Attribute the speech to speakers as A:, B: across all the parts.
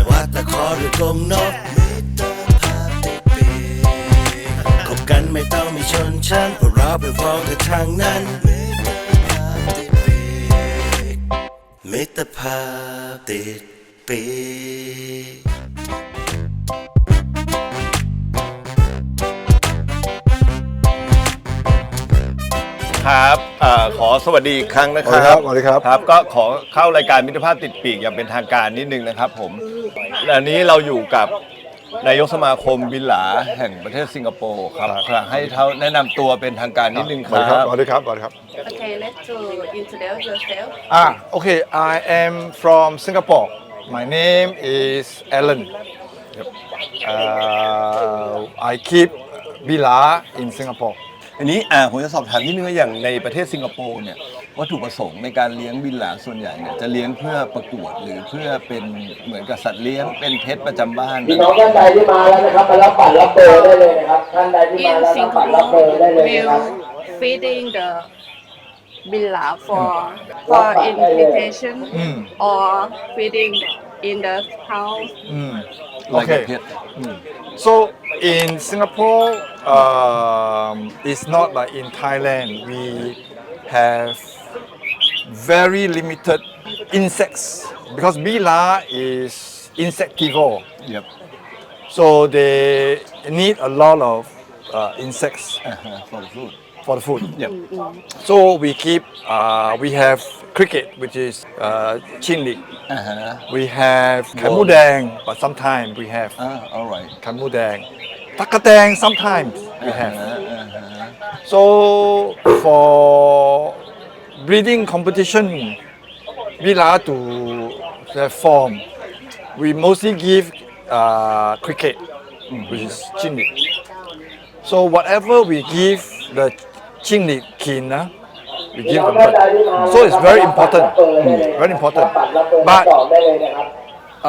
A: ว่าตะขอหรือกรงนกคบกันไม่ต้องมีชนชั้นเพราะเราเป็นพ้องกันทางนั้นมิตรภาพติดปีก
B: ครับขอสวัสดีอีกครั้งนะครับ
C: สวัสดีครับ
B: ครับก็ขอเข้ารายการมิตรภาพติดปีกอย่างเป็นทางการนิดนึงนะครับผมอันนี้เราอยู่กับนายกสมาคมบินหลาแห่งประเทศสิงคโปร์ครับให้เขาแนะนำตัวเป็นทางการนิดนึงครับ
C: สวัสดีครับสวัสดีครับ
D: Okay, let's to introduce yourself.
C: Okay, I am from Singapore. My name is Alan. I keep Bila in Singapore.
B: อันนี้ผมจะสอบถามนิดนึงว่าอย่างในประเทศสิงคโปร์เนี่ยวัตถุประสงค์ในการเลี้ยงบินหลาส่วนใหญ่เนี่ยจะเลี้ยงเพื่อประกวดหรือเพื่อเป็นเหมือนกับสัตว์เลี้ยงเป็นเพชรประจำบ้าน
E: พี่น้องท่านใดที่มาแล้วนะครับมารับบัตรรับเบอร์ได้เลยนะครับท่านใดที่มา
D: In
E: แล้วรับบัตรรับเบอ
D: Singapore,
E: ร์ได้เลยนะครับ
D: we'll feeding the billa for invitation or feeding in the house.
B: like a
C: Okay.
B: pet
C: So in Singapore, it's not like in Thailand. We have very limited insects because Bila is insectivore.
B: Yep.
C: So they need a lot of insects
B: for the food
C: for the food.
B: Yep.
C: So we keep, we have cricket, which is chinlik. We have kamudang, but sometimes we have
B: alright
C: kamudang. Takatang, sometimes we have. So for breeding competition, we like to have form. We mostly give cricket, which is chinlik. So whatever we give the chinlik kin, we give them bird. So it's very important, very important.
E: บัต
C: But
E: รได้เลยนะครับ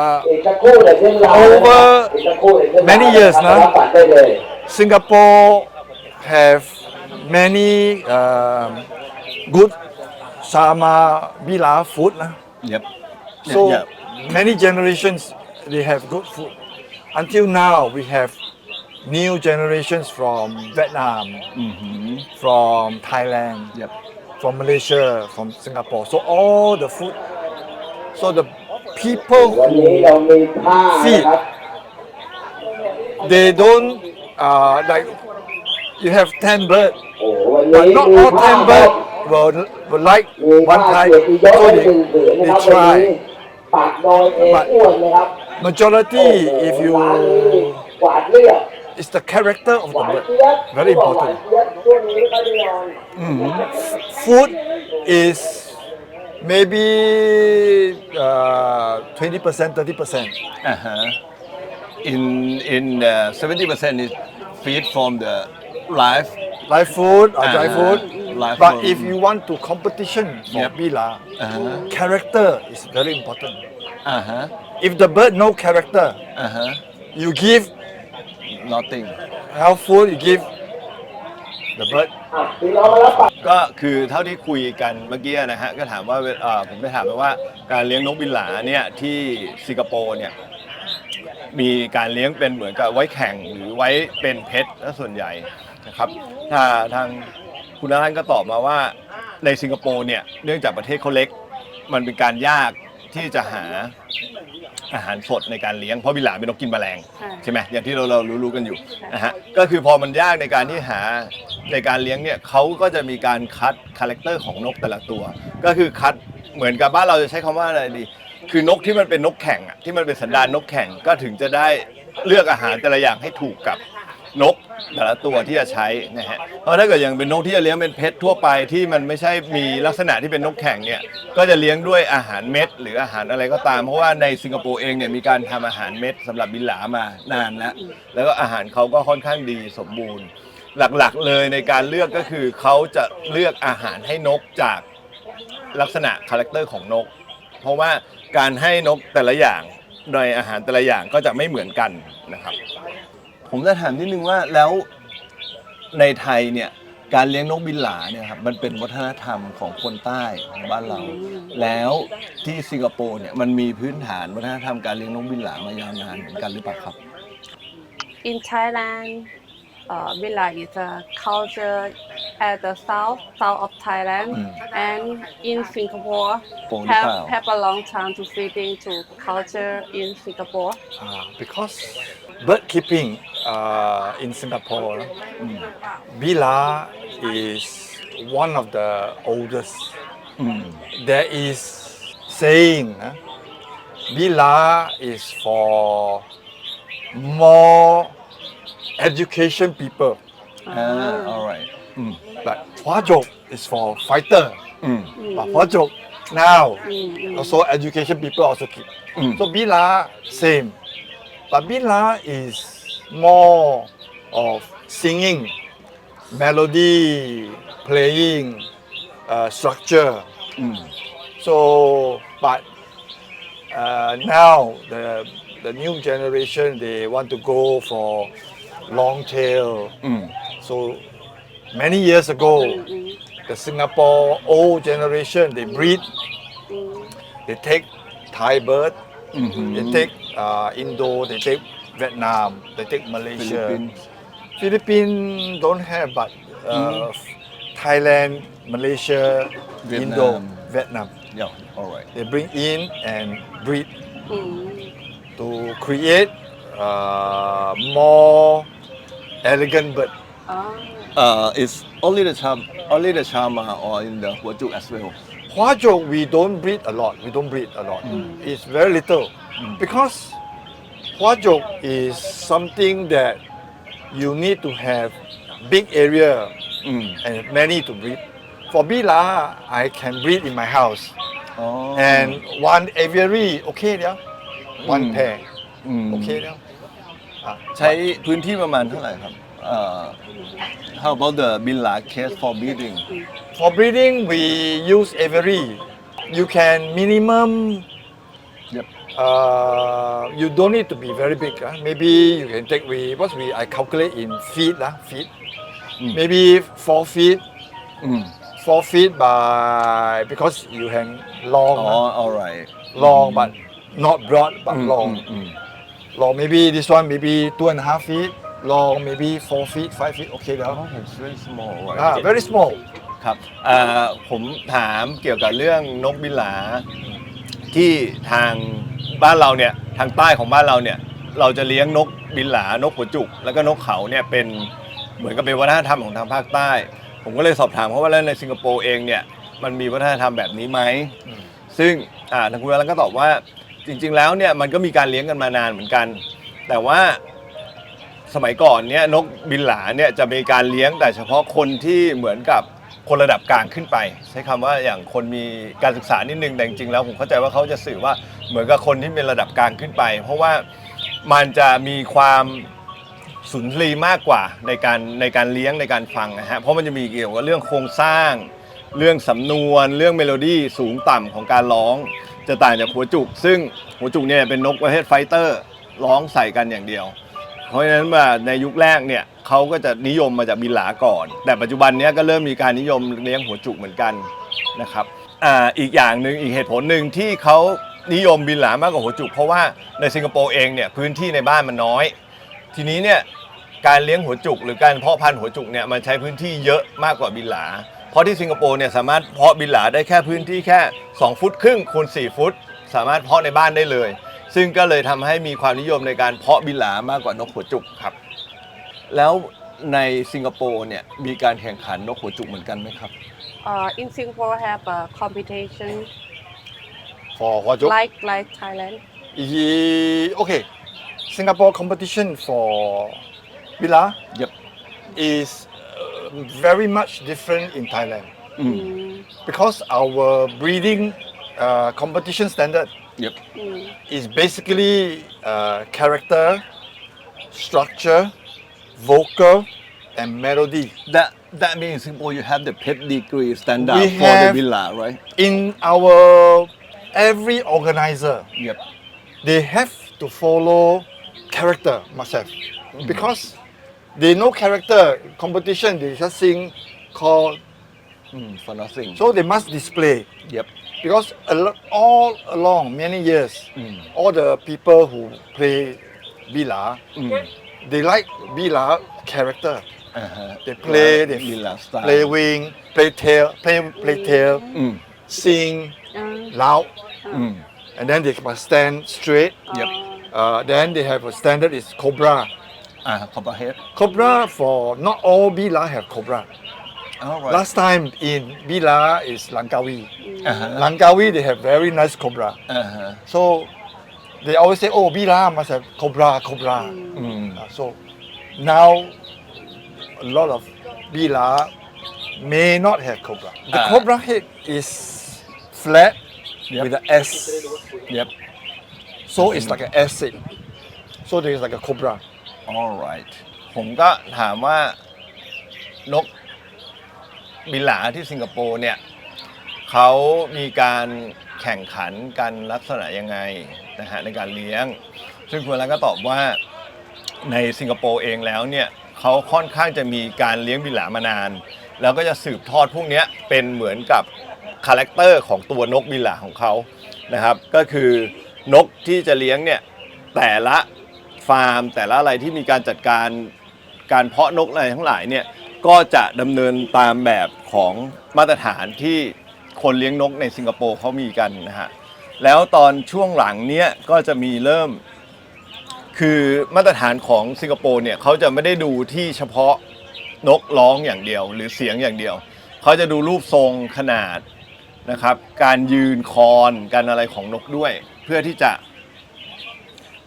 C: uh,
E: อีกสักครู่เดี๋ยวขึ้นไลน์
C: over
E: อีกสักครู่เดี๋ยวขึ้นไลน์
C: many years นะ
E: รับบัตรได้เลย
C: Singapore have many good sama bila food.
B: Yep
C: So
B: Yep.
C: many generations they have good food. Until now we have new generations from Vietnam, from Thailand,
B: Yep.
C: from Malaysia, from Singapore. So all the food. So the people
E: วัน
C: who
E: นี้เรามีผ้า
C: feed
E: นะครับ
C: they don't like you have 10 birds,
E: โอ้โหวัน
C: but
E: นี้
C: not
E: มี
C: all
E: ผ้า
C: 10 birds will like
E: มี
C: one
E: ผ้า
C: type.
E: เกียรติยศ
C: So
E: ให้หนึ่งผืนนะครับ
C: they
E: วันนี้
C: try.
E: ปักโดยเออ้วนนะครับ
C: Majority, if
E: ร้านนี้
C: you,
E: กวาดเรียบ
C: it's the character of
E: ห
C: the
E: วาน
C: bird.
E: เจี๊ยบ
C: Very
E: หวาน
C: important.
E: เจี๊ยบช่วงนี้เขาจะนอน
C: Food is maybe 20%, 30%.
B: in 70% is feed from the live
C: Live food or dry food.
B: live
C: But
B: food.
C: if you want to competition for
B: Yep.
C: Bila, character is very important.
B: อ่าฮะ
C: If the bird no character,
B: อ่าฮะ
C: you give
B: nothing
C: health food, you give the bird.
E: อ่ะพี่น้องมารับบัตร
B: ก็คือเท่าที่คุยกันเมื่อกี้นะฮะก็ถามว่าผมได้ถามไปว่าการเลี้ยงนกบินหลาเนี่ยที่สิงคโปร์เนี่ยมีการเลี้ยงเป็นเหมือนกับไว้แข่งหรือไว้เป็นเพชรและส่วนใหญ่นะครับทางคุณท่านก็ตอบมาว่าในสิงคโปร์เนี่ยเนื่องจากประเทศเขาเล็กมันเป็นการยากที่จะหาอาหารสดในการเลี้ยงเพราะบินหลาเป็นนกกินแมลงใช่ไหมอย่างที่เรารู้กันอยู่นะฮะก็คือพอมันยากในการที่หาในการเลี้ยงเนี่ยเขาก็จะมีการคัดคาแรคเตอร์ของนกแต่ละตัว ก็คือคัดเหมือนกับบ้านเราจะใช้คำว่าอะไรดีคือนกที่มันเป็นนกแข่งอ่ะที่มันเป็นสันดานนกแข่งก็ถึงจะได้เลือกอาหารแต่ละอย่างให้ถูกกับนกแต่ละตัวที่จะใช้นะฮะเพราะถ้าเกิดอย่างเป็นนกที่จะเลี้ยงเป็นเพชรทั่วไปที่มันไม่ใช่มีลักษณะที่เป็นนกแข่งเนี่ยก็จะเลี้ยงด้วยอาหารเม็ดหรืออาหารอะไรก็ตามเพราะว่าในสิงคโปร์เองเนี่ยมีการทำอาหารเม็ดสำหรับบินหลามานานแล้วก็อาหารเขาก็ค่อนข้างดีสมบูรณ์หลักๆเลยในการเลือกก็คือเขาจะเลือกอาหารให้นกจากลักษณะคาแรคเตอร์ของนกเพราะว่าการให้นกแต่ละอย่างในอาหารแต่ละอย่างก็จะไม่เหมือนกันนะครับผมจะถามนิดนึงว่าแล้วในไทยเนี่ย การเลี้ยงนกบินหลาเนี่ยครับมันเป็นวัฒนธรรมของคนใต้ของบ้านเรา แล้วที่สิงคโปร์เนี่ยมันมีพื้นฐานวัฒนธรรมการเลี้ยงนกบินหลามายาวนานเหมือนกันหรือเปล่าครับ
D: In Thailand, Villa is a culture at the south of Thailand, and in Singapore have a long time to feeding to culture in Singapore.
C: Because bird keeping in Singapore, Bila is one of the oldest. There is saying, Bila is for more education people,
B: alright
C: but Hua Jok is for fighter. But Hua Jok now also education people also keep. So Bila same, but Bila is more of singing, melody, playing, structure. So, but now the new generation they want to go for long tail. So many years ago, the Singapore old generation they breed. They take Thai bird. They take Indo. They take Vietnam. They take Malaysia. Philippines don't have, but Thailand, Malaysia, Indo, Vietnam.
B: yeah alright
C: They bring in and breed to create more elegant bird.
B: it's only the Chama or in the Hua Juk as well.
C: Hua Jok we don't breed a lot. We don't breed a lot. It's very little because Hua Jok is something that you need to have big area and many to breed. For Bila, I can breed in my house and one aviary okay there, one pair okay there.
B: ใช้พื้นที่ประมาณเท่าไหร่ครับ how about the Billa case for breeding
C: For breeding, we use aviary. You can minimum.
B: Yep.
C: You don't need to be very big. Maybe you can take I calculate in feet. Feet. Maybe 4 feet. 4 feet by because you can long.
B: alright
C: Long but not broad but long. Long maybe this one maybe 2.5 feet. Long maybe 4 feet, 5 feet. Okay, now.
B: it's very small
C: Very small.
B: ครับผมถามเกี่ยวกับเรื่องนกบินหลาที่ทางบ้านเราเนี่ยทางใต้ของบ้านเราเนี่ยเราจะเลี้ยงนกบินหลานกหัวจุกแล้วก็นกเขาเนี่ยเป็นเหมือนกับเป็นวัฒนธรรมของทางภาคใต้ ผมก็เลยสอบถามเขาว่าแล้วในสิงคโปร์เองเนี่ยมันมีวัฒนธรรมแบบนี้ไหมซึ่งทางคุณรัตน์ก็ตอบว่าจริงๆแล้วเนี่ยมันก็มีการเลี้ยงกันมานานเหมือนกัน แต่ว่าสมัยก่อนเนี่ยนกบินหลาเนี่ยจะมีการเลี้ยงแต่เฉพาะคนที่เหมือนกับคนระดับกลางขึ้นไปใช้คำว่าอย่างคนมีการศึกษานิดนึงแต่จริงๆแล้วผมเข้าใจว่าเขาจะสื่อว่าเหมือนกับคนที่เป็นระดับกลางขึ้นไป เพราะว่ามันจะมีความสุนทรีมากกว่าในการเลี้ยงในการฟังนะฮะเพราะมันจะมีเกี่ยวกับเรื่องโครงสร้างเรื่องสำนวนเรื่องเมโลดี้สูงต่ำของการร้องจะต่างจากหัวจุกซึ่งหัวจุกเนี่ยเป็นนกประเภทไฟเตอร์ร้องใส่กันอย่างเดียวเพราะฉะนั้นมาในยุคแรกเนี่ยเขาก็จะนิยมมาจากบินหลาก่อนแต่ปัจจุบันนี้ก็เริ่มมีการนิยมเลี้ยงหัวจุกเหมือนกันนะครับอีกอย่างหนึ่งอีกเหตุผลหนึ่งที่เขานิยมบินหลามากกว่าหัวจุกเพราะว่าในสิงคโปร์เองเนี่ยพื้นที่ในบ้านมันน้อยทีนี้เนี่ยการเลี้ยงหัวจุกหรือการเพาะพันธุ์หัวจุกเนี่ยมันใช้พื้นที่เยอะมากกว่าบินหลาเพราะที่สิงคโปร์เนี่ยสามารถเพาะบินหลาได้แค่พื้นที่แค่2 ฟุตครึ่งคูณ4 ฟุตสามารถเพาะในบ้านได้เลยซึ่งก็เลยทำให้มีความนิยมในการเพาะบินหลามากกว่านกหัวจุกครับแล้วในสิงคโปร์เนี่ยมีการแข่งขันนกหัวจุกเหมือนกันไหมครับ
D: In Singapore have a competition
C: For Hua Jok.
D: like Thailand.
C: Okay. Singapore competition for Bila
B: Yep.
C: is very much different in Thailand because our breeding competition standard
B: Yep.
C: is basically character, structure, vocal, and melody.
B: That means in Singapore you have the pedigree standard
C: We
B: for the
C: have-
B: villa, right?
C: In our every organizer,
B: Yep.
C: they have to follow character, must have, because they know character competition. They just sing call.
B: for nothing
C: So they must display
B: yep
C: because all along many years, all the people who play Bila, they like Bila character. They play, they
B: Bila style
C: play wing, play tail, sing loud, and then they must stand straight.
B: Yep.
C: Then they have a standard is Cobra.
B: Copperhead
C: Cobra for not all Bila have Cobra.
B: alright
C: Last time in Bila is Langkawi. Langkawi they have very nice Cobra. So they always say, oh, Bila must have Cobra. So now a lot of Bila may not have Cobra. The Cobra head is flat with an S.
B: yep
C: So it's like an S shape. So there's like a Cobra.
B: alright ผมก็ถามว่านกบิลาที่สิงคโปร์เนี่ยเขามีการแข่งขันกันลักษณะยังไงนะฮะในการเลี้ยงซึ่งคุณแล้วก็ตอบว่าในสิงคโปร์เองแล้วเนี่ยเขาค่อนข้างจะมีการเลี้ยงบิลามานาน แล้วก็จะสืบทอดพวกนี้เป็นเหมือนกับคาแรคเตอร์ของตัวนกบิลาของเขานะครับก็คือนกที่จะเลี้ยงเนี่ยแต่ละฟาร์มแต่ละอะไรที่มีการจัดการเพาะนกอะไรทั้งหลายเนี่ยก็จะดำเนินตามแบบของมาตรฐานที่คนเลี้ยงนกในสิงคโปร์เขามีกันนะฮะแล้วตอนช่วงหลังเนี้ยก็จะมีเริ่มคือมาตรฐานของสิงคโปร์เนี่ยเขาจะไม่ได้ดูที่เฉพาะนกร้องอย่างเดียวหรือเสียงอย่างเดียวเขาจะดูรูปทรงขนาดนะครับการยืนคอนการอะไรของนกด้วยเพื่อที่จะ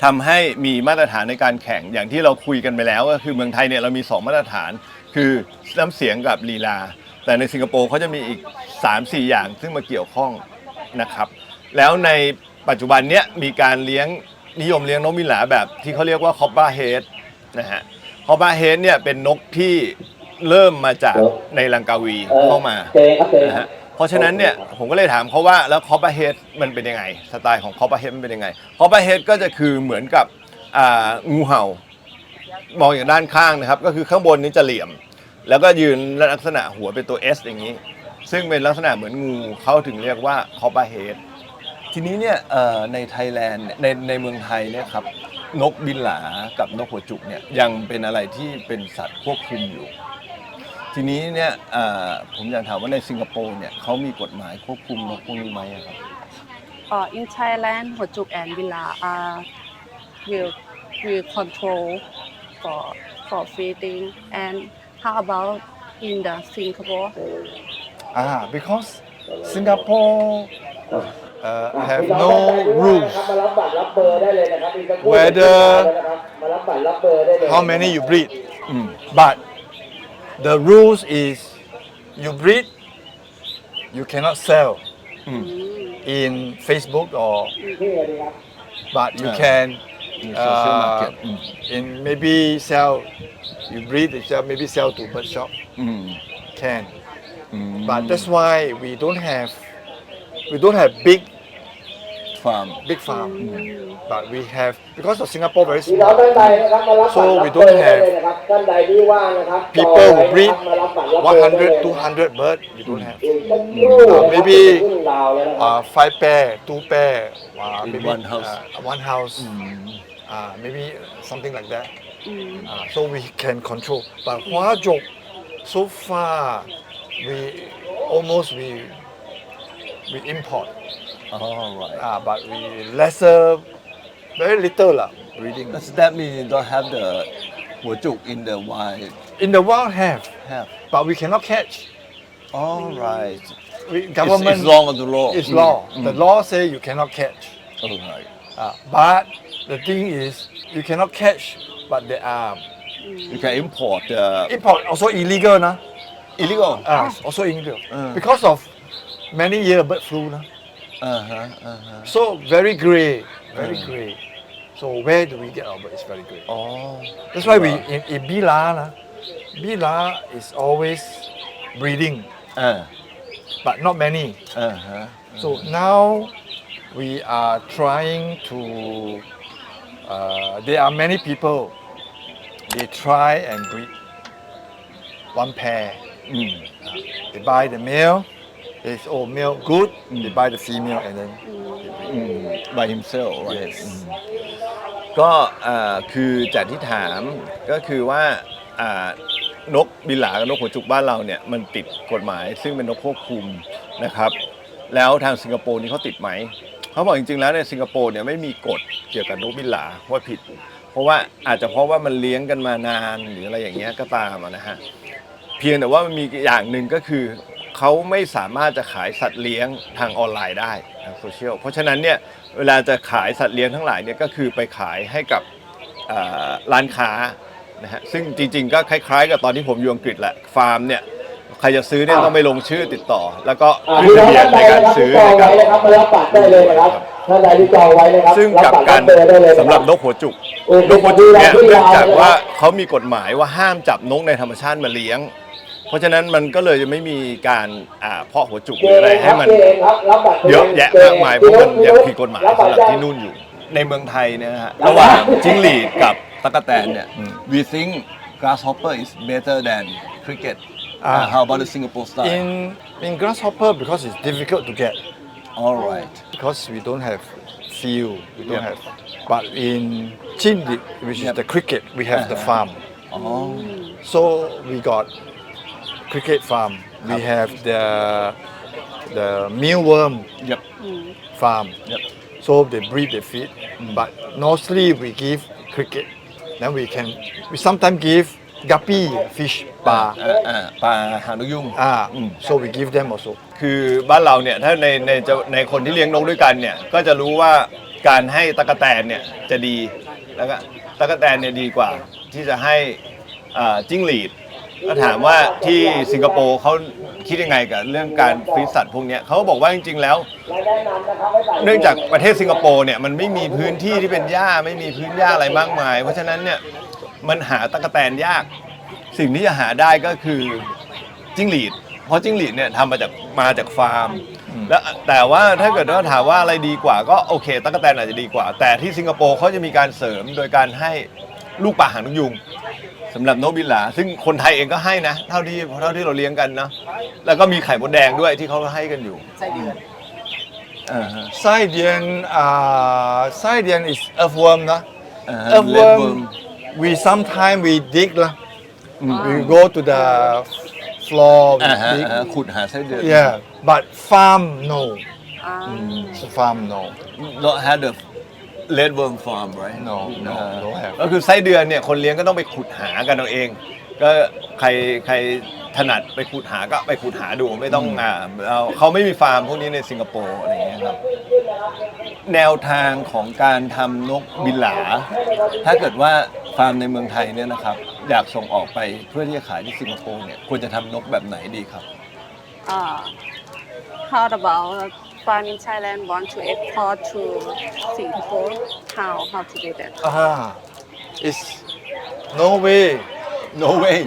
B: ทำให้มีมาตรฐานในการแข่งอย่างที่เราคุยกันไปแล้วก็คือเมืองไทยเนี่ยเรามี2มาตรฐานคือน้ำเสียงกับลีลาแต่ในสิงคโปร์เขาจะมีอีก 3-4 อย่างซึ่งมาเกี่ยวข้องนะครับแล้วในปัจจุบันเนี้ยมีการนิยมเลี้ยงนกบิลาแบบที่เขาเรียกว่าคอปป้าเฮดนะฮะคอปป้าเฮดเนี่ยเป็นนกที่เริ่มมาจากในลังกาวีเข้ามานะฮะเพราะฉะนั้นเนี่ยผมก็เลยถามเขาว่าแล้วคอปป้าเฮดมันเป็นยังไงสไตล์ของคอปป้าเฮดมันเป็นยังไงคอปป้าเฮดก็จะคือเหมือนกับงูเห่ามองอย่างด้านข้างนะครับก็คือข้างบนนี้จะเหลี่ยมแล้วก็ยืนลักษณะหัวเป็นตัว S อย่างนี้ซึ่งเป็นลักษณะเหมือนงูเขาถึงเรียกว่าคอปป้าเฮดทีนี้เนี่ยในไทยแลนด์ในเมืองไทยเนี่ยครับนกบินหลากับนกหัวจุกเนี่ยยังเป็นอะไรที่เป็นสัตว์ควบคุมอยู่ทีนี้เนี่ยผมอยากถามว่าในสิงคโปร์เนี่ยเขามีกฎหมายควบคุมนกพวกนี้ไหมครับ
D: In Thailand, Hojuk and Villa will control for feeding. And how about in the Singapore?
C: Because Singapore have no rules whether how many you breed. But the rules is you breed, you cannot sell in Facebook or, but you can
B: social market.
C: in maybe sell. You breed, maybe sell to bird shop. Can. But that's why we don't have big
B: farm
C: farm. But we have because of Singapore very
E: พี่น้อง
C: small.
E: ท่านใดนะครับมารับบัตร
C: So
E: รับ
C: we
E: เบอ
C: don't
E: ร์ได้
C: have
E: เลยนะครับท่านใดที่ว่างนะครับ
C: people who
E: ต่อ
C: breed
E: มารับบัตรรับเบอร์ได้เลย
C: 100, 200 bird. We don't have.
E: อีกสักครู่นะครับ
C: maybe
E: ครึ่งดาวแล้วนะครับ
C: 5 pair, 2 pair, maybe
B: one house.
C: One house. Maybe something like that. So we can control. But Hua Jok, so far we almost we import.
B: all right
C: But we lesser, very little lah breeding.
B: does that mean you don't have the หัวจุก in the wild
C: In the wild have,
B: have
C: but we cannot catch.
B: all right
C: Government
B: it's law of the law
C: is law. The law say you cannot catch.
B: all right
C: But the thing is, you cannot catch, but they are
B: you can import the
C: import also illegal, nah.
B: illegal
C: Also illegal because of many year bird flu, nah. So very gray, very gray. So where do we get our bird? It's very gray.
B: oh
C: That's why we in Bila, Bila is always breeding, but not many. So now we are trying to. There are many people. They try and breed one pair, They buy the male. They say, oh, male good. They buy the female and then.
B: by himself right?
C: Yes.
B: ก็คือจากที่ถามก็คือว่านกบินหลากับนกหัวจุกบ้านเราเนี่ยมันติดกฎหมายซึ่งเป็นนกควบคุมนะครับแล้วทางสิงคโปร์นี่เขาติดไหมเขาบอกจริงๆแล้วในสิงคโปร์เนี่ยไม่มีกฎเกี่ยวกับนกบินหลาว่าผิดเพราะว่าอาจจะเพราะว่ามันเลี้ยงกันมานานหรืออะไรอย่างเงี้ยก็ตามนะฮะเพียงแต่ว่ามันมีอย่างหนึ่งก็คือเขาไม่สามารถจะขายสัตว์เลี้ยงทางออนไลน์ได้ทางโซเชียลเพราะฉะนั้นเนี่ยเวลาจะขายสัตว์เลี้ยงทั้งหลายเนี่ยก็คือไปขายให้กับร้านค้านะฮะซึ่งจริงๆก็คล้ายๆกับตอนที่ผมอยู่อังกฤษแหละฟาร์มเนี่ยใครจะซื้อเนี่ยต้องไปลงชื่อติดต่อแล้วก็ขึ้นทะเบียนในการซื้อในการ
E: มารับบัตรได้เลยนะครับท่านใดที่จองไว้นะครับ
B: ซึ่งกับการสำหรับนกหัวจุกนกหัวจุกเนี่ยเนื่องจากว่าเขามีกฎหมายว่าห้ามจับนกในธรรมชาติมาเลี้ยงเพราะฉะนั้นมันก็เลยจะไม่มีการเพาะหัวจุกหรืออะไรให้มันเยอะแยะมากมายเพราะมันยังผิดกฎหมายสำหรับที่นู่นอยู่ในเมืองไทยเนี่ยนะฮะระหว่างจิ้งหรีดกับตั๊กแตนเนี่ย we think grasshopper is better than cricket how about the Singapore style
C: In grasshopper because it's difficult to get.
B: all right
C: Because we don't have field, we don't have. But in Chindi, which is the cricket, we have the farm. So we got cricket farm. We have the mealworm
B: yep
C: farm.
B: yep
C: So they breed, they feed. But mostly we give cricket. Then we sometimes give guppy fish, ปลา
B: ปลาหางนกยุง
C: So we give them also.
B: คือบ้านเราเนี่ยถ้าในคนที่เลี้ยงนกด้วยกันเนี่ยก็จะรู้ว่าการให้ตั๊กแตนเนี่ยจะดีแล้วก็ตั๊กแตนเนี่ยดีกว่าที่จะให้จิ้งหรีดก็ถามว่าที่สิงคโปร์เขาคิดยังไงกับเรื่องการฟีดสัตว์พวกนี้เขาบอกว่าจริงๆแล้วเนื่องจากประเทศสิงคโปร์เนี่ยมันไม่มีพื้นที่ที่เป็นหญ้าไม่มีพื้นหญ้าอะไรมากมายเพราะฉะนั้นเนี่ยมันหาตั๊กแตนยากสิ่งที่จะหาได้ก็คือจิ้งหรีดเพราะจิ้งหรีดเนี่ยทำมาจากฟาร์มแล้วแต่ว่าถ้าเกิดว่าถามว่าอะไรดีกว่าก็โอเคตั๊กแตนอาจจะดีกว่าแต่ที่สิงคโปร์เขาจะมีการเสริมโดยการให้ลูกปลาหางนกยุงสำหรับนกบินหลาซึ่งคนไทยเองก็ให้นะเท่าที่เราเลี้ยงกันเนาะแล้วก็มีไข่มดแดงด้วยที่เขาให้กันอยู่ไส้เดือน
C: ไส้เดือน is earthworm นะ earthworm we sometimes we dig ละ we go to the floor we dig
B: ขุดหาไส้เดือน
C: yeah but farm no farm no
B: not have the red worm farm right
C: no don't have
B: ก็คือไส้เดือนเนี่ยคนเลี้ยงก็ต้องไปขุดหากันเอาเองก็ใครถนัดไปขุดหาก็ไปขุดหาดูไม่ต้องเขาไม่มีฟาร์มพวกนี้ในสิงคโปร์อะไรอย่างเงี้ยครับแนวทางของการทำนกบินหลาถ้าเกิดว่าฟาร์มในเมืองไทยเนี่ยนะครับอยากส่งออกไปเพื่อที่จะขายที่สิงคโปร์เนี่ยควรจะทำนกแบบไหนดีครับ
D: How about farm in Thailand want to export to Singapore? How to do that?
C: It's no way
B: no way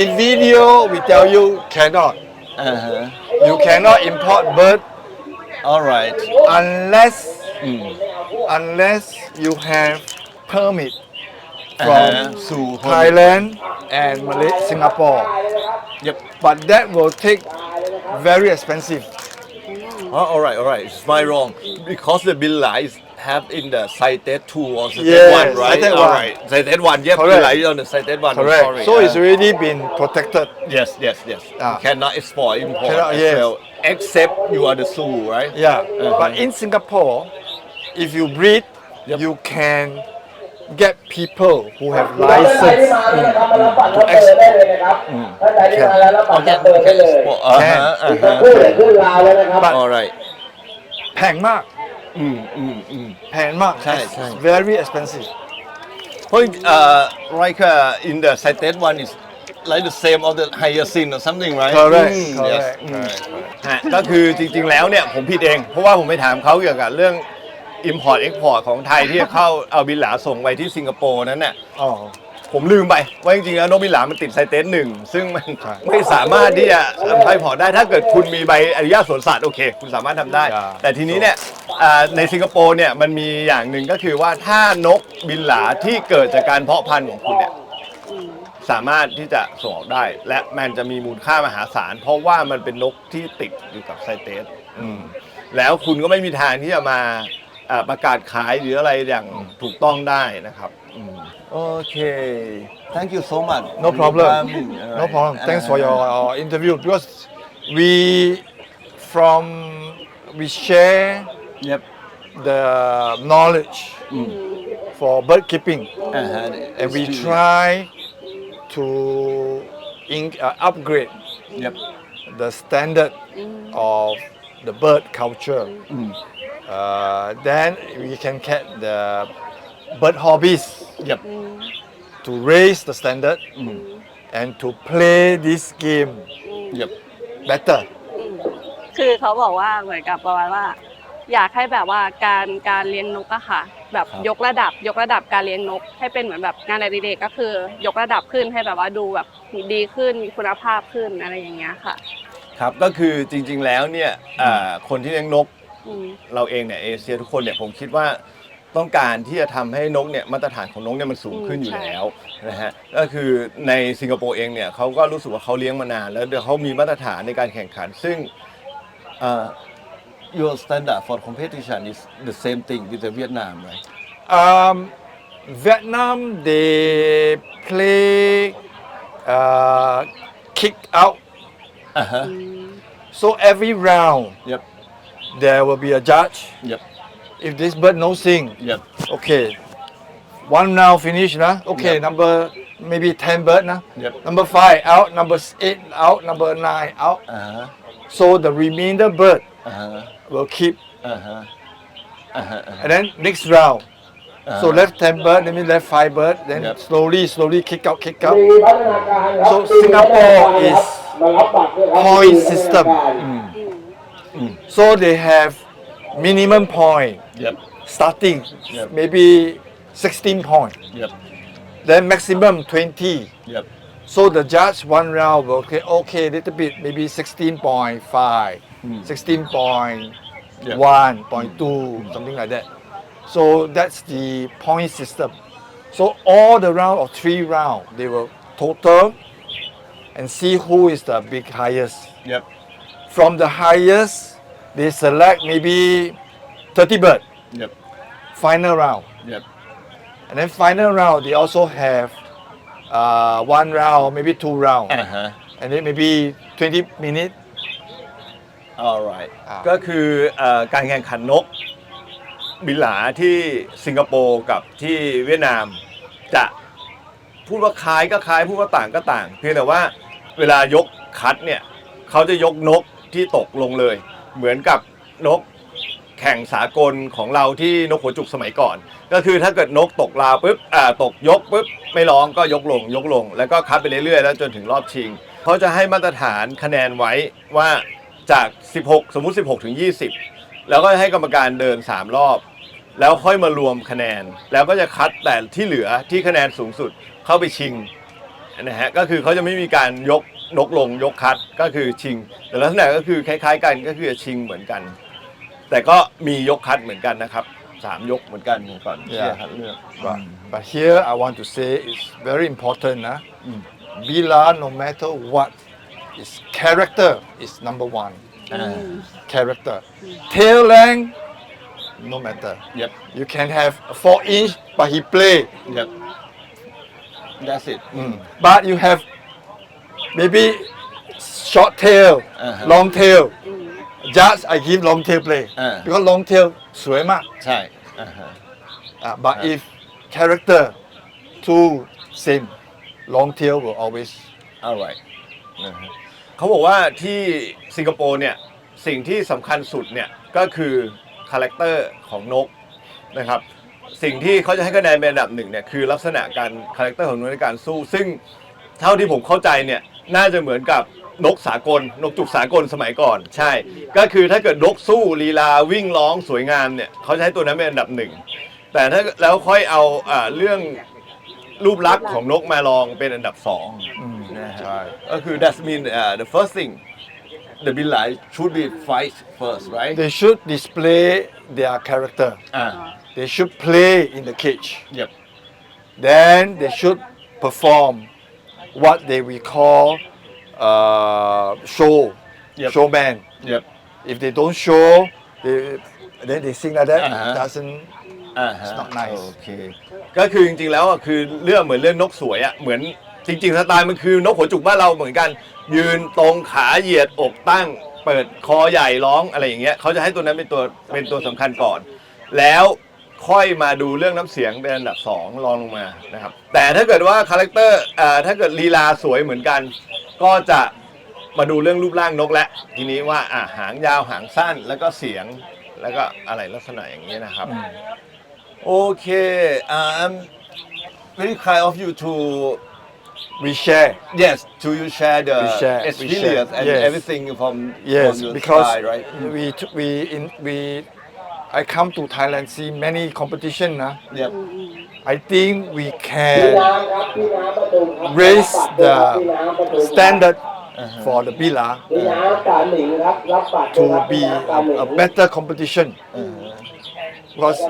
C: in video we tell you cannot you cannot import bird
B: all right
C: unless you have permit from Thailand and Singapore
B: yep
C: but that will take very expensive
B: all right it's my wrong because the Billa is have in the cited 2 or cited
C: yes,
B: 1 right
C: cited
B: all
C: 1.
B: right cited 1 yep
C: Correct.
B: Billa on the cited 1
C: correct
B: sorry.
C: so it's already been protected
B: yes cannot export import
C: Cannot,
B: as
C: yes.
B: well except you are the zoo right
C: yeah but in Singapore if you breed you can get people who have license to export
B: but all right
C: แพงมากแพงมาก
B: ใช่
C: very expensive
B: like in the cited 1 is like the same of the hyacinth or something right
C: correct
B: yes
C: correct
B: ก็คือจริงๆแล้วเนี่ยผมผิดเองเพราะว่าผมไปถามเขาเกี่ยวกับเรื่อง import export ของไทยที่จะเข้าเอาบินหลาส่งไปที่สิงคโปร์นั้นน่ะผมลืมไปว่าจริงๆแล้วนกบินหลามันติดไซเตส1ซึ่งมันไม่สามารถที่จะไปพอได้ถ้าเกิดคุณมีใบอนุญาตสวนสัตว์โอเคคุณสามารถทำได้แต่ทีนี้เนี่ยในสิงคโปร์เนี่ยมันมีอย่างหนึ่งก็คือว่าถ้านกบินหลาที่เกิดจากการเพาะพันธุ์ของคุณเนี่ย สามารถที่จะส่งออกได้ และมันจะมีมูลค่ามหาศาลเพราะว่ามันเป็นนกที่ติดอยู่กับไซเตสแล้วคุณก็ไม่มีทางที่จะมาประกาศขายหรืออะไรอย่างถูกต้องได้นะครับโอเค thank you so much
C: No problem.
B: Alright.
C: No problem. Thanks for your interview because we from we share
B: Yep.
C: the knowledge for bird keeping and we try to upgrade
B: Yep.
C: the standard of the bird culture. Then we can get the bird hobbies
B: Yep.
C: to raise the standard and to play this game
B: Yep.
C: better.
D: คือเขาบอกว่าเหมือนกับประมาณว่า อยากให้แบบว่าการเลี้ยงนกอะค่ะ แบบยกระดับการเลี้ยงนก ให้เป็นเหมือนแบบงานอดิเรกก็คือยกระดับขึ้นให้แบบว่าดูแบบดีขึ้นมีคุณภาพขึ้นอะไรอย่างเงี้ยค่ะ
B: ครับก็คือจริงๆแล้วเนี่ยคนที่เลี้ยงนก
D: อืม
B: เราเองเนี่ยเอเชียทุกคนเนี่ยผมคิดว่าต้องการที่จะทำให้นกเนี่ยมาตรฐานของนกเนี่ยมันสูงขึ้นอยู่แล้วนะฮะก็คือในสิงคโปร์เองเนี่ยเขาก็รู้สึกว่าเขาเลี้ยงมานานแล้วเดี๋ยวเขามีมาตรฐานในการแข่งขันซึ่งyour standard for competition is the same thing with the Vietnam right
C: Vietnam they play kick out. So every round
B: Yep.
C: there will be a judge.
B: Yep.
C: If this bird no sing,
B: Yep.
C: okay, one round finish na. Okay,
B: Yep.
C: number maybe 10 bird na.
B: Yep.
C: Number 5 out, number 8 out, number 9 out.
B: Uh-huh.
C: So the remainder bird
B: Uh-huh.
C: will keep,
B: Uh-huh. Uh-huh.
C: and then next round. So left 10 bird, then left 5 bird, then
B: Yep.
C: slowly kick out.
E: มีพัฒนาการครับ
C: So Singapore is
E: มารับบัตรด้วยครับ
C: point system.
E: มีพัฒนาการ
C: So they have minimum point
B: Yep.
C: starting
B: Yep.
C: maybe 16 point,
B: Yep.
C: then maximum 20.
B: Yep.
C: So the judge one round will okay little bit maybe 16.5, 16.1, 0.2, something like that. So that's the point system. So all the round of 3 round they will total and see who is the big highest.
B: Yep.
C: From the highest, they select maybe 30 bird,
B: Yep.
C: final round.
B: Yep.
C: And then final round, they also have 1 round, maybe 2 round.
B: Uh-huh.
C: And then maybe 20 minutes.
B: Alright ก็คือการแข่งขันนกบินหลาที่สิงคโปร์กับที่เวียดนามจะพูดว่าคล้ายก็คล้ายพูดว่าต่างก็ต่างเพียงแต่ว่าเวลายกคัดเนี่ยเขาจะยกนกที่ตกลงเลยเหมือนกับนกแข่งสากลของเราที่นกหัวจุกสมัยก่อน ก็คือถ้าเกิดนกตกลาวปุ๊บตกยกปุ๊บไม่ร้องก็ยกลงแล้วก็คัดไปเรื่อยๆแล้วจนถึงรอบชิงเขาจะให้มาตรฐานคะแนนไว้ว่าจาก16สมมุติ16ถึง20แล้วก็ให้กรรมการเดิน3รอบแล้วค่อยมารวมคะแนนแล้วก็จะคัดแต่ที่เหลือที่คะแนนสูงสุดเข้าไปชิงนะฮะก็คือเขาจะไม่มีการยกนกลงยกคัดก็คือชิงแต่ลักษณะก็คือคล้ายๆกันก็คือชิงเหมือนกันแต่ก็มียกคัดเหมือนกันนะครับ3ยกเหมือนกันก่อนที่จะคัดเลือก
C: But here I want to say it's very important. Bila, no matter what, is character is number one. Character. Tail length, no matter.
B: Yep.
C: You can have a 4-inch, but he play.
B: Yep. That's it.
C: But you have maybe short tail, long tail. Just I give long tail play because long tail สวยมาก
B: ใช่
C: But if character too same, long tail will always.
B: Alright เขาบอกว่าที่สิงคโปร์เนี่ยสิ่งที่สำคัญสุดเนี่ยก็คือคาแรคเตอร์ของนกนะครับสิ่งที่เขาจะให้คะแนนเป็นอันดับหนึ่งเนี่ยคือลักษณะการคาแรคเตอร์ของนกในการสู้ซึ่งเท่าที่ผมเข้าใจเนี่ยน่าจะเหมือนกับนกสากลนกจุกสากลสมัยก่อนใช่ก็คือถ้าเกิดนกสู้ลีลาวิ่งร้องสวยงามเนี่ยเขาจะให้ตัวนั้นเป็นอันดับหนึ่งแต่ถ้าแล้วค่อยเอาเรื่องรูปลักษณ์ของนกมาลองเป็นอันดับ2นะฮะก็คือ that mean the first thing the Bilai should be fight first right
C: They should display their character. They should play in the cage.
B: Yep.
C: Then they should perform what they we call
B: Yep.
C: showman.
B: Yep.
C: If they don't show, then they sing like that.
B: Uh-huh.
C: Doesn't.
B: อ่าฮะ
C: It's not nice.
B: โอเคก็คือจริงๆแล้วอ่ะคือเรื่องเหมือนเรื่องนกสวยอ่ะเหมือนจริงๆสไตล์มันคือนกหัวจุกบ้านเราเหมือนกัน ยืนตรงขาเหยียดอกตั้ง เปิดคอใหญ่ร้องอะไรอย่างเงี้ยเขาจะให้ตัวนั้นเป็นตัวสำคัญก่อน แล้วค่อยมาดูเรื่องน้ำเสียงเป็นอันดับ2รองลงมานะครับแต่ถ้าเกิดว่าคาแรคเตอร์ถ้าเกิดลีลาสวยเหมือนกัน ก็จะมาดูเรื่องรูปร่างนกและทีนี้ว่าหางยาวหางสั้นแล้วก็เสียงแล้วก็อะไรลักษณะอย่างนี้นะครับ โอเค I'm very kind of you to
C: We share.
B: yes to you share the
C: We share, we
B: experience
C: share.
B: and
C: Yes.
B: everything from
C: Yes,
B: your
C: because
B: style, right?
C: I come to Thailand see many competition.
B: Yep.
C: I think we
E: พี่
C: can
E: น้ำครับพี่น้ำประตูครับ
C: raise
E: พี่
C: the
E: น้ำประตู
C: standard for the Bila
E: พี่น้ำการหนิงครับรับบัตร
C: to
E: ครับ
C: be
E: พี่น้ำการหนิง
C: a better competition. Because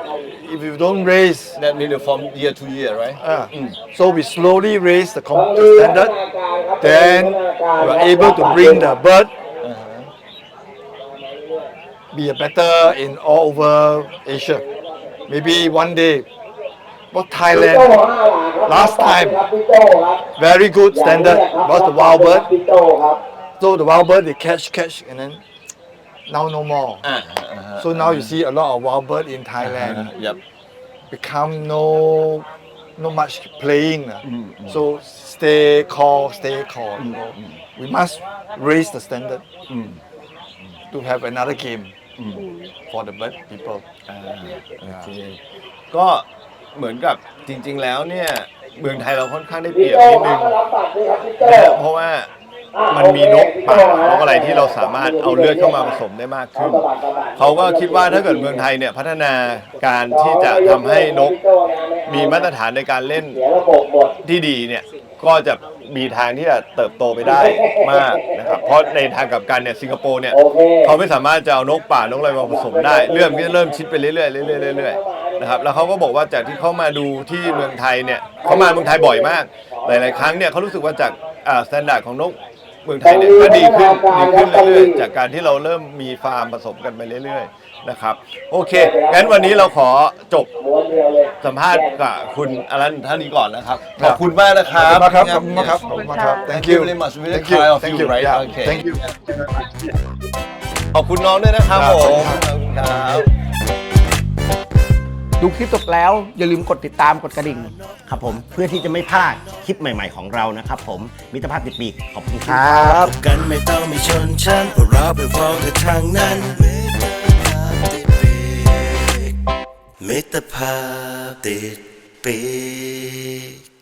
C: if you don't raise,
B: That means from year to year, right?
C: so we slowly raise the
E: บางที
C: standard.
E: พัฒนาการครับ
C: Then
E: พัฒนาการ
C: we
E: ค
C: are
E: รับ
C: able to bring the bird be a better in all over Asia. Maybe one day, but
E: พี่โจ้
C: Thailand
E: 5 หลาครับ
C: last time
E: ครับพี่โจ้ครับ
C: very good standard
E: อย่างนี้แหละครับ
C: was the wild
E: รับ
C: bird.
E: พี่โจ้ครับ
C: So the wild bird they catch and then now no more. So now you see a lot of wild bird in Thailand
B: Yep.
C: become no much playing. So stay calm. We must raise the standard to have another game for the bird people.
B: โอเคก็เหมือนกับจริงๆแล้วเนี่ยเมืองไทยเราค่อนข้างได้เปรียบนิดนึง
E: รับบัตรด้วยครับพี่โจ้
B: นะฮะเพราะว่ามันมีนกป่านกอะไรที่เราสามารถเอาเลือดเข้ามาผสมได้มากขึ้น เขาก็คิดว่าถ้าเกิดเมืองไทยเนี่ยพัฒนาการที่จะทำให้นกมีมาตรฐานในการเล่น
E: เสียระบบหมด
B: ที่ดีเนี่ยก็จะมีทางที่จะเติบโตไปได้มากนะครับเพราะในทางกลับกันเนี่ยสิงคโปร์เนี่ย
E: โอเค
B: เขาไม่สามารถจะเอานกป่านกอะไรมาผสมได้เรื่องก็เริ่มชิดไปเรื่อยๆเรื่อยๆนะครับแล้วเขาก็บอกว่าจากที่เขามาดูที่เมืองไทยเนี่ยเขามาเมืองไทยบ่อยมากหลายๆครั้งเนี่ยเขารู้สึกว่าจากสแตนดาร์ดของนกเมืองไทยเนี่ยก็ดีขึ้นเรื่อยๆจากการที่เราเริ่มมีฟาร์มผสมกันไปเรื่อยๆนะครับโอเคงั้นวันนี้เราขอจบ
E: ม้วนเดียวเลย
B: สัมภาษณ์กับคุณอลันท่านนี้ก่อนนะครับขอบคุณมากนะครับ
C: ขอบคุณมากครับ Thank
B: Thank
C: you
B: you very much. Very
C: Thank you
B: kind of
C: Thank
B: you,
C: you
B: right?
C: Yeah.
B: Okay.
C: Thank you
B: ขอบคุณน้องด้วยนะครับ
C: ครับ
B: ผม
C: ขอบคุณครับ
B: ขอบคุณครับ
F: ดูคลิปจบแล้วอย่าลืมกดติดตามกดกระดิ่งครับผมเพื่อที่จะไม่พลาดคลิปใหม่ ๆของเรานะครับผมมิตรภาพติดปีกขอบคุณครับ
A: กันไม่ต้องมีชนชั้นเพราะเราเป็นพ้องกันทางนั้นมิตรภาพติดปีก